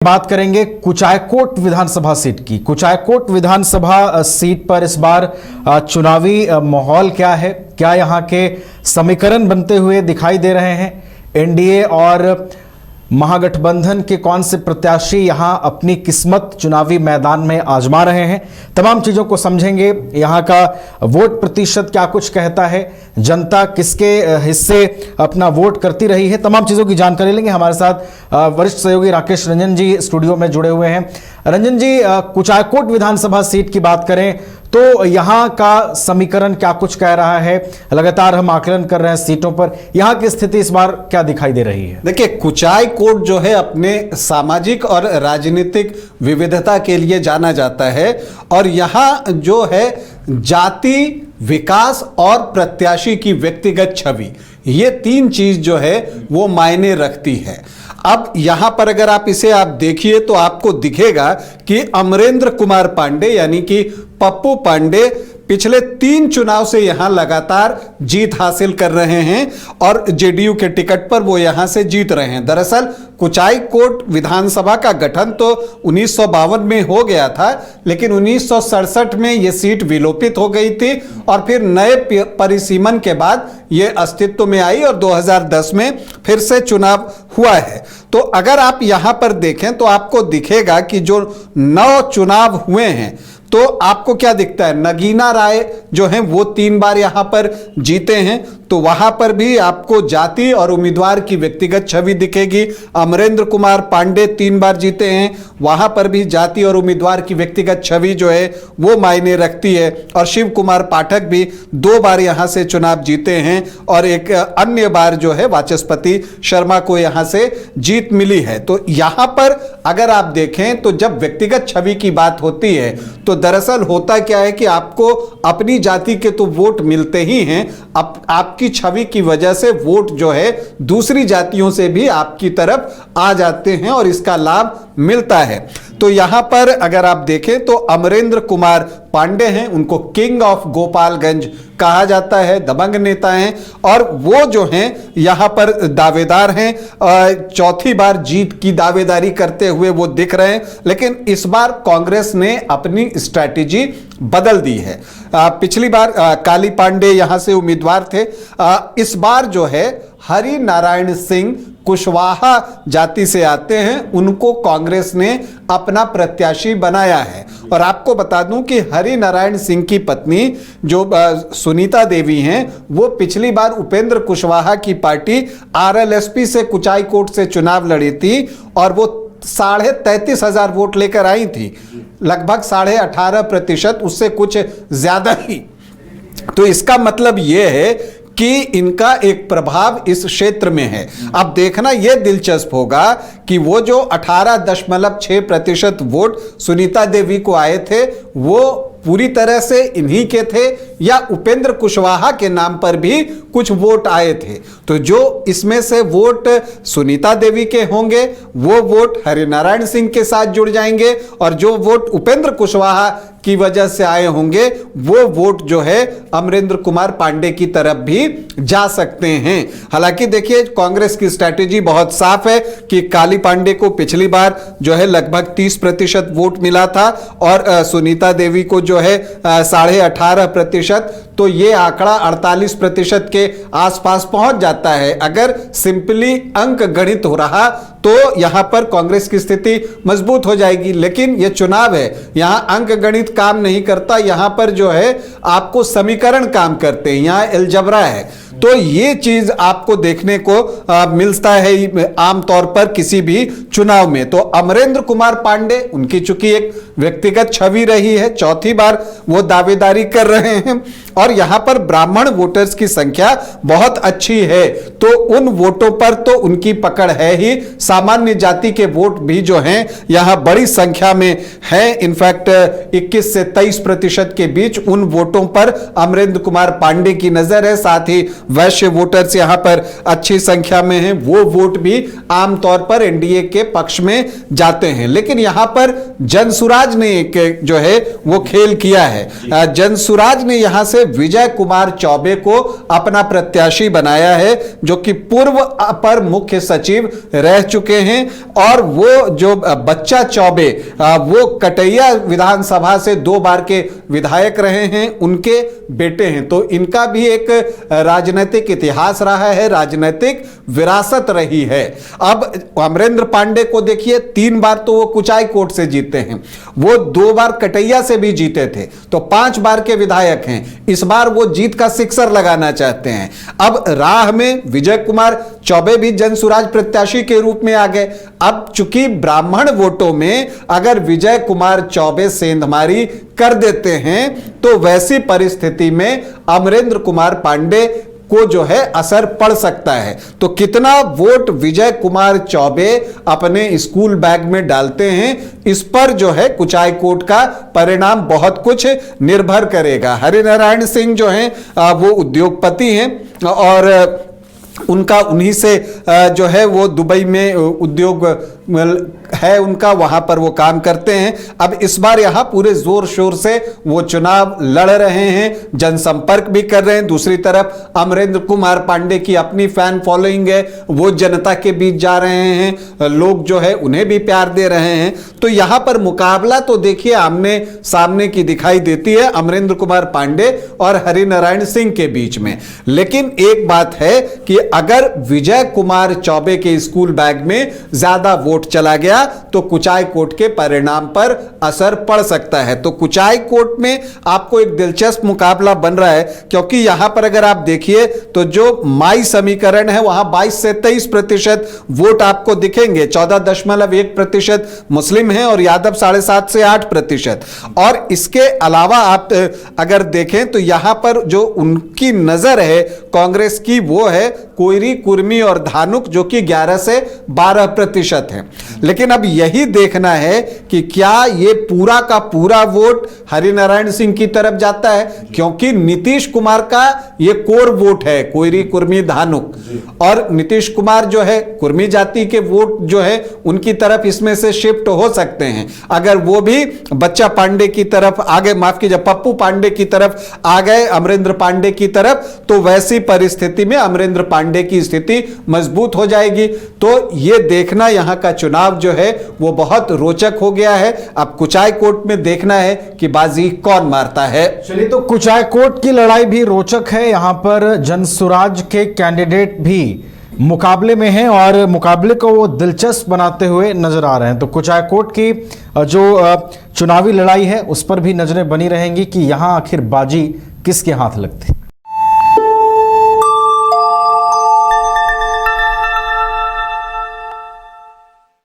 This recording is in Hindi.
बात करेंगे कुचायकोट विधानसभा सीट की। कुचायकोट विधानसभा सीट पर इस बार चुनावी माहौल क्या है, क्या यहां के समीकरण बनते हुए दिखाई दे रहे हैं, एनडीए और महागठबंधन के कौन से प्रत्याशी यहां अपनी किस्मत चुनावी मैदान में आजमा रहे हैं, तमाम चीजों को समझेंगे। यहां का वोट प्रतिशत क्या कुछ कहता है, जनता किसके हिस्से अपना वोट करती रही है, तमाम चीजों की जानकारी लेंगे। हमारे साथ वरिष्ठ सहयोगी राकेश रंजन जी स्टूडियो में जुड़े हुए हैं। रंजन जी, कुचायकोट विधानसभा सीट की बात करें तो यहां का समीकरण क्या कुछ कह रहा है? लगातार हम आकलन कर रहे हैं सीटों पर, यहां की स्थिति इस बार क्या दिखाई दे रही है? देखिए, कुचायकोट जो है अपने सामाजिक और राजनीतिक विविधता के लिए जाना जाता है और यहां जो है जाति, विकास और प्रत्याशी की व्यक्तिगत छवि, ये तीन चीज जो है वो मायने रखती है। अब यहां पर अगर आप इसे देखिए तो आपको दिखेगा कि अमरेंद्र कुमार पांडे यानी कि पप्पू पांडे पिछले 3 चुनाव से यहां लगातार जीत हासिल कर रहे हैं और जेडीयू के टिकट पर वो यहां से जीत रहे हैं। दरअसल कुचायकोट विधानसभा का गठन तो 1952 में हो गया था, लेकिन 1967 में यह सीट विलोपित हो गई थी और फिर नए परिसीमन के बाद यह अस्तित्व में आई और 2010 में फिर से चुनाव हुआ है। तो अगर आप यहां पर देखें तो आपको दिखेगा कि जो 9 चुनाव हुए हैं तो आपको क्या दिखता है, नगीना राय जो हैं वो 3 बार यहां पर जीते हैं, तो वहां पर भी आपको जाति और उम्मीदवार की व्यक्तिगत छवि दिखेगी। अमरेंद्र कुमार पांडे 3 बार जीते हैं, वहां पर भी जाति और उम्मीदवार की व्यक्तिगत छवि जो है वो मायने रखती है। और शिव कुमार पाठक भी 2 बार यहां से चुनाव जीते हैं और एक अन्य बार जो है वाचस्पति शर्मा को यहां से जीत मिली है। तो यहां पर अगर आप देखें तो जब व्यक्तिगत छवि की बात होती है तो दरअसल होता क्या है कि आपको अपनी जाति के तो वोट मिलते ही हैं, आपकी छवि की वजह से वोट जो है दूसरी जातियों से भी आपकी तरफ आ जाते हैं और इसका लाभ मिलता है। तो यहां पर अगर आप देखें तो अमरेंद्र कुमार पांडे हैं, उनको किंग ऑफ गोपालगंज कहा जाता है, दबंग नेता हैं और वो जो हैं यहां पर दावेदार हैं, 4थी बार जीत की दावेदारी करते हुए वो दिख रहे हैं। लेकिन इस बार कांग्रेस ने अपनी स्ट्रैटेजी बदल दी है। पिछली बार काली पांडे यहां से उम्मीदवार थे, इस बार जो है हरि नारायण सिंह कुशवाहा जाति से आते हैं, उनको कांग्रेस ने अपना प्रत्याशी बनाया है। और आपको बता दूं कि हरि नारायण सिंह की पत्नी जो सुनीता देवी हैं वो पिछली बार उपेंद्र कुशवाहा की पार्टी आरएलएसपी से कुचायकोट से चुनाव लड़ी थी और वो 33,500 वोट लेकर आई थी, लगभग 18.5%, उससे कुछ ज्यादा ही। तो इसका मतलब यह है कि इनका एक प्रभाव इस क्षेत्र में है। अब देखना यह दिलचस्प होगा कि वो जो 18.6% वोट सुनीता देवी को आए थे वो पूरी तरह से इन्हीं के थे या उपेंद्र कुशवाहा के नाम पर भी कुछ वोट आए थे। तो जो इसमें से वोट सुनीता देवी के होंगे वो वोट हरिनारायण सिंह के साथ जुड़ जाएंगे और जो वोट उपेंद्र कुशवाहा की वजह से आए होंगे वो वोट जो है अमरेंद्र कुमार पांडे की तरफ भी जा सकते हैं। हालांकि देखिए, कांग्रेस की स्ट्रैटेजी बहुत साफ है कि काली पांडे को पिछली बार जो है लगभग 30% वोट मिला था और सुनीता देवी को जो है 18.5%, तो ये आंकड़ा 48% के आसपास पहुंच जाता है। अगर सिंपली अंक गणित हो रहा तो यहां पर कांग्रेस की स्थिति मजबूत हो जाएगी, लेकिन यह चुनाव है, यहां अंक गणित काम नहीं करता, यहां पर जो है आपको समीकरण काम करते हैं, यहां अलजबरा है। तो ये चीज आपको देखने को मिलता है आमतौर पर किसी भी चुनाव में। तो अमरेंद्र कुमार पांडे, उनकी चूंकि एक व्यक्तिगत छवि रही है, 4थी बार वो दावेदारी कर रहे हैं और यहां पर ब्राह्मण वोटर्स की संख्या बहुत अच्छी है, तो उन वोटों पर तो उनकी पकड़ है ही। सामान्य जाति के वोट भी जो हैं यहां बड़ी संख्या में हैं, इनफैक्ट 21 से 23% के बीच उन वोटों पर अमरेंद्र कुमार पांडे की नजर है। साथ ही वैश्य वोटर्स यहां पर अच्छी संख्या में हैं, वो वोट भी आमतौर पर एनडीए के पक्ष में जाते हैं। लेकिन यहां पर जनसुराज ने एक जो है वो खेल किया है। जनसुराज ने यहां से विजय कुमार चौबे को अपना प्रत्याशी बनाया है, जो कि पूर्व अपर मुख्य सचिव रह चुके हैं। और वो जो बच्चा चौबे वो कटैया विधानसभा से 2 बार के विधायक रहे हैं, उनके बेटे हैं। तो इनका भी एक राजनीतिक इतिहास रहा है, राजनीतिक विरासत रही है। अब अमरेंद्र पांडे को देखिए, 3 बार तो वो कुचाई कोट से जीते हैं, वो 2 बार कटैया से भी जीते थे, तो 5 बार के विधायक हैं। इस बार वो जीत का सिक्सर लगाना चाहते हैं। अब राह में विजय कुमार चौबे भी जनसुराज प्रत्याशी के रूप में आ गए। अब चूंकि ब्राह्मण वोटों में अगर विजय कुमार चौबे सेंधमारी कर देते हैं, तो वैसी परिस्थिति में अमरेंद्र कुमार पांडे को जो है असर पड़ सकता है। तो कितना वोट विजय कुमार चौबे अपने स्कूल बैग में डालते हैं, इस पर जो है कुचाई कोट का परिणाम बहुत कुछ निर्भर करेगा। हरिनारायण सिंह जो हैं वो उद्योगपति हैं और उनका उन्हीं से जो है वो दुबई में उद्योग है उनका, वहां पर वो काम करते हैं। अब इस बार यहां पूरे जोर शोर से वो चुनाव लड़ रहे हैं, जनसंपर्क भी कर रहे हैं। दूसरी तरफ अमरेंद्र कुमार पांडे की अपनी फैन फॉलोइंग है, वो जनता के बीच जा रहे हैं, लोग जो है उन्हें भी प्यार दे रहे हैं। तो यहां पर मुकाबला तो देखिए आमने सामने की दिखाई देती है अमरेंद्र कुमार पांडे और हरिनारायण सिंह के बीच में। लेकिन एक बात है कि अगर विजय कुमार चौबे के स्कूल बैग में ज्यादा वोट चला गया तो कुचाई कोट के परिणाम पर असर पड़ सकता है। तो कुचाई कोट में आपको एक दिलचस्प मुकाबला बन रहा है, क्योंकि यहां पर अगर आप देखिए तो जो माई समीकरण है वहां 22 से 23% वोट आपको दिखेंगे। 14.1% मुस्लिम हैं और यादव 7.5 से 8%। और इसके अलावा आप अगर देखें तो यहां पर जो उनकी नजर है कांग्रेस की, वो है कोयरी, कुर्मी और धानुक, जो कि 11 से 12% है। लेकिन अब यही देखना है कि क्या ये पूरा का पूरा वोट हरिनारायण सिंह की तरफ जाता है, क्योंकि नीतीश कुमार का ये कोर वोट है, कोयरी, कुर्मी, धानुक। और नीतीश कुमार जो है कुर्मी जाति के वोट जो है उनकी तरफ इसमें से शिफ्ट हो सकते हैं। अगर वो भी बच्चा पांडे की तरफ आ गए, माफ कीजिए पप्पू पांडे की तरफ आ गए, अमरेंद्र पांडे की तरफ, तो वैसी परिस्थिति में अमरेंद्र पांडे की स्थिति मजबूत हो जाएगी। तो ये देखना यहां का चुनाव जो है वो बहुत रोचक हो गया है। अब कुचाई कोट में देखना है कि बाजी कौन मारता है। चलिए, तो कुचाई कोट की लड़ाई भी रोचक है। यहां पर जनसुराज के कैंडिडेट भी मुकाबले में हैं और मुकाबले को वो दिलचस्प बनाते हुए नजर आ रहे हैं। तो कुचाई कोट की जो चुनावी लड़ाई है उस पर भी नजरें बनी रहेंगी कि यहां आखिर बाजी किसके हाथ लगती है।